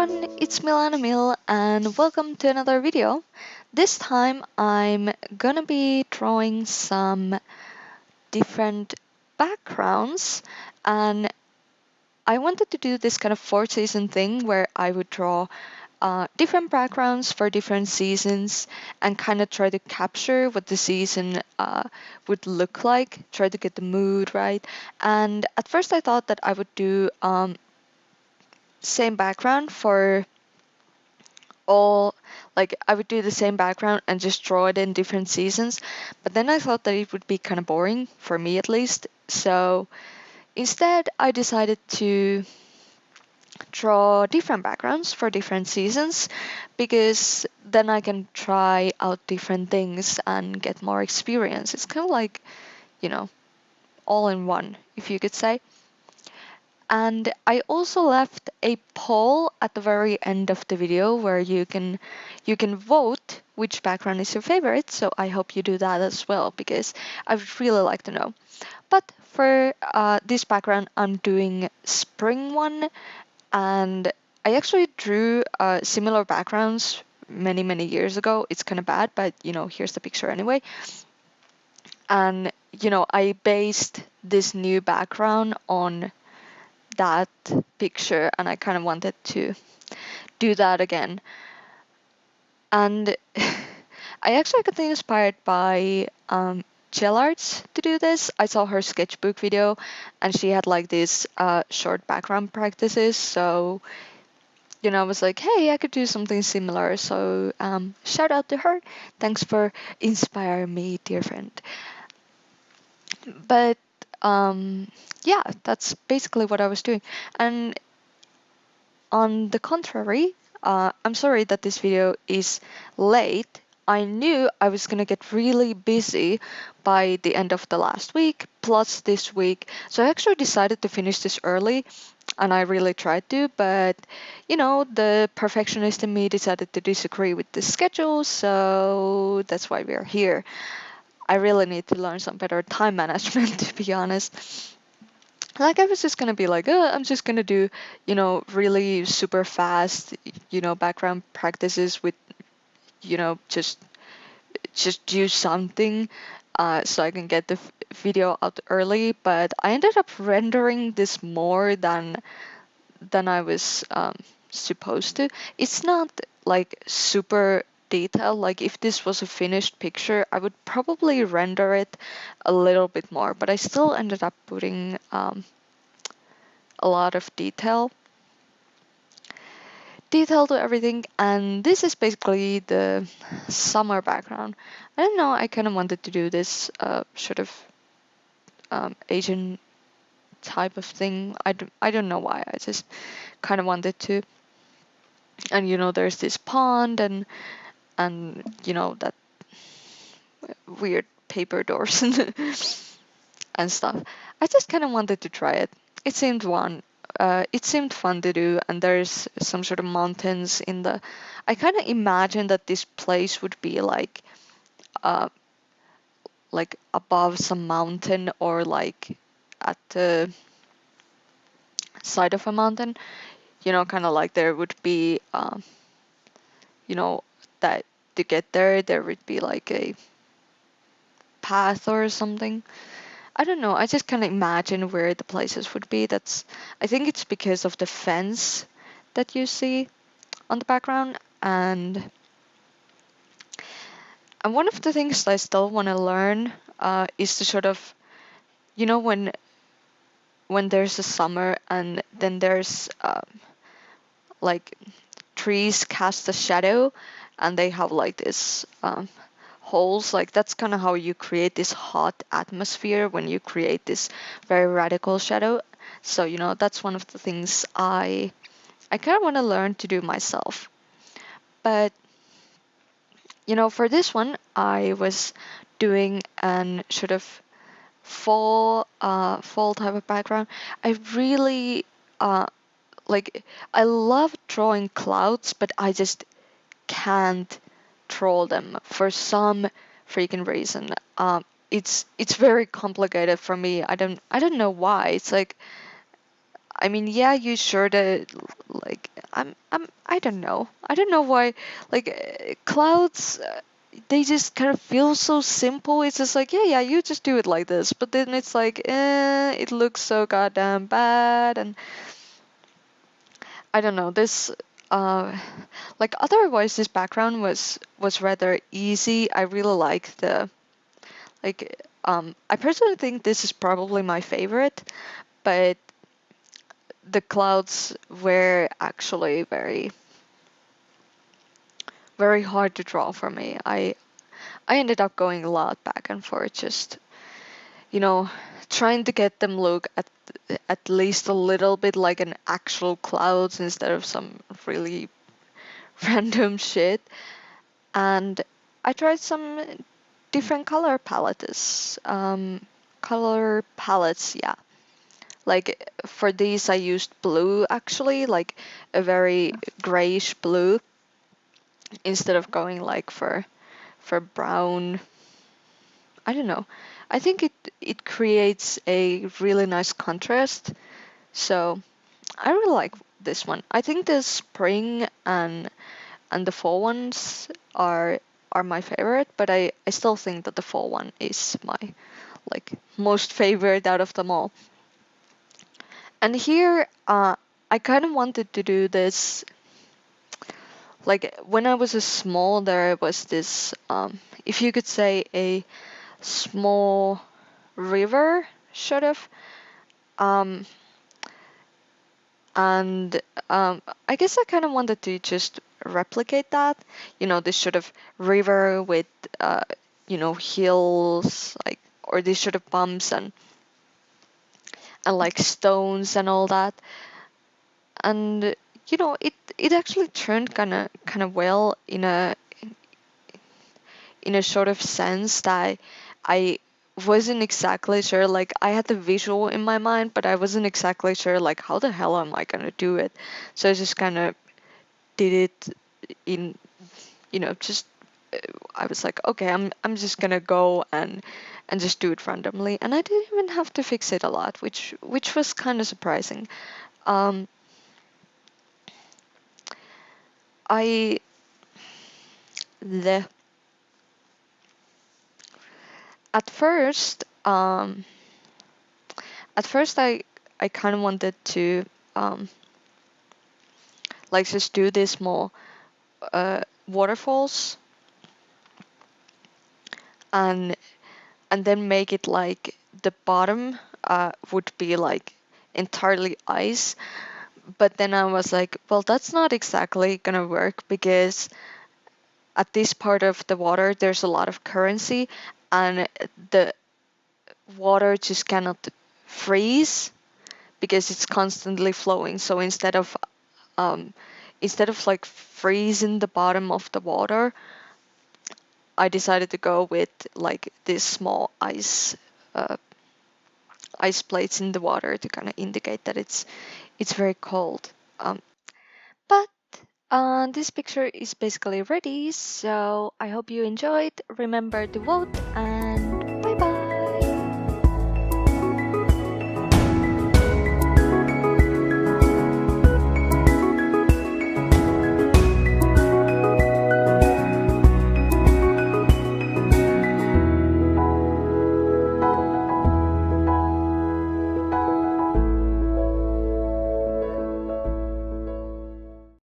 everyone, it's Milana Mil and welcome to another video. This time I'm gonna be drawing some different backgrounds, and I wanted to do this kind of 4 season thing where I would draw different backgrounds for different seasons and kind of try to capture what the season would look like, try to get the mood right. And at first I thought that I would do same background for all, like I would do the same background and just draw it in different seasons, but then I thought that it would be kind of boring for me at least. So instead I decided to draw different backgrounds for different seasons, because then I can try out different things and get more experience. It's kind of like, you know, all in one, if you could say. And I also left a poll at the very end of the video where you can vote which background is your favorite. So I hope you do that as well, because I would really like to know. But for this background, I'm doing spring one, and I actually drew similar backgrounds many years ago. It's kind of bad, but here's the picture anyway. And I based this new background on that picture, and I kind of wanted to do that again. And I actually got inspired by Jelarts to do this. I saw her sketchbook video and she had like these short background practices, so I was like, hey, I could do something similar. So shout out to her. Thanks for inspiring me, dear friend. But yeah, that's basically what I was doing. And on the contrary, I'm sorry that this video is late. I knew I was gonna get really busy by the end of the last week, plus this week. So I actually decided to finish this early, and I really tried to, but the perfectionist in me decided to disagree with the schedule, so that's why we're here. I really need to learn some better time management, to be honest. Like, I was just gonna be like, I'm just gonna do, really super fast, background practices with, just do something, so I can get the video out early. But I ended up rendering this more than I was supposed to. It's not like super detailed. Like, if this was a finished picture, I would probably render it a little bit more, but I still ended up putting a lot of detail to everything. And this is basically the summer background. I don't know, I kind of wanted to do this sort of Asian type of thing. I don't know why, I just kind of wanted to. And there's this pond and that weird paper doors and stuff. I just kind of wanted to try it. It seemed fun to do, and there's some sort of mountains in the. I kind of imagined that this place would be like above some mountain, or like at the side of a mountain. Kind of like there would be, that to get there would be like a path or something. I don't know. I just kind of imagine where the places would be. I think it's because of the fence that you see on the background. And one of the things that I still want to learn is to sort of, when there's a summer and then there's like trees cast a shadow and they have like this holes, like that's kind of how you create this hot atmosphere when you create this very radical shadow. So that's one of the things I kind of want to learn to do myself. But for this one I was doing an sort of fall type of background. I really I love drawing clouds, but I just can't troll them for some freaking reason. It's very complicated for me. I don't know why. It's like, I mean, yeah, you sure to like I don't know. I don't know why. Like clouds, they just kind of feel so simple. It's just like, yeah, you just do it like this. But then it's like, it looks so goddamn bad, and I don't know. Uh, like otherwise, this background was rather easy. I really like the like. I personally think this is probably my favorite, but the clouds were actually very hard to draw for me. I ended up going a lot back and forth, just you know, trying to get them look at least a little bit like an actual clouds instead of some really random shit. And I tried some different color palettes, yeah. Like for these, I used blue actually, like a very grayish blue, instead of going like for brown. I don't know. I think it creates a really nice contrast. So I really like this one. I think the spring and the fall ones are my favorite, but I still think that the fall one is my like most favorite out of them all. And here I kind of wanted to do this like when I was a small, there was this if you could say a small river sort of, um and I guess I kind of wanted to just replicate that, this sort of river with uh hills, like, or these sort of bumps and like stones and all that. And it actually turned kind of well in a sort of sense that I wasn't exactly sure. Like I had the visual in my mind, but I wasn't exactly sure like how the hell am I gonna do it. So I just kind of did it in just I was like, okay, I'm just gonna go and just do it randomly, and I didn't even have to fix it a lot, which was kind of surprising. Um, I the at first I kind of wanted to um like just do this more waterfalls and then make it like the bottom would be like entirely ice. But then I was like, well, that's not exactly gonna work because at this part of the water there's a lot of currency and the water just cannot freeze because it's constantly flowing. So um, instead of like freezing the bottom of the water, I decided to go with like this small uh, ice plates in the water to kind of indicate that it's very cold. But this picture is basically ready, so I hope you enjoyed. Remember to vote and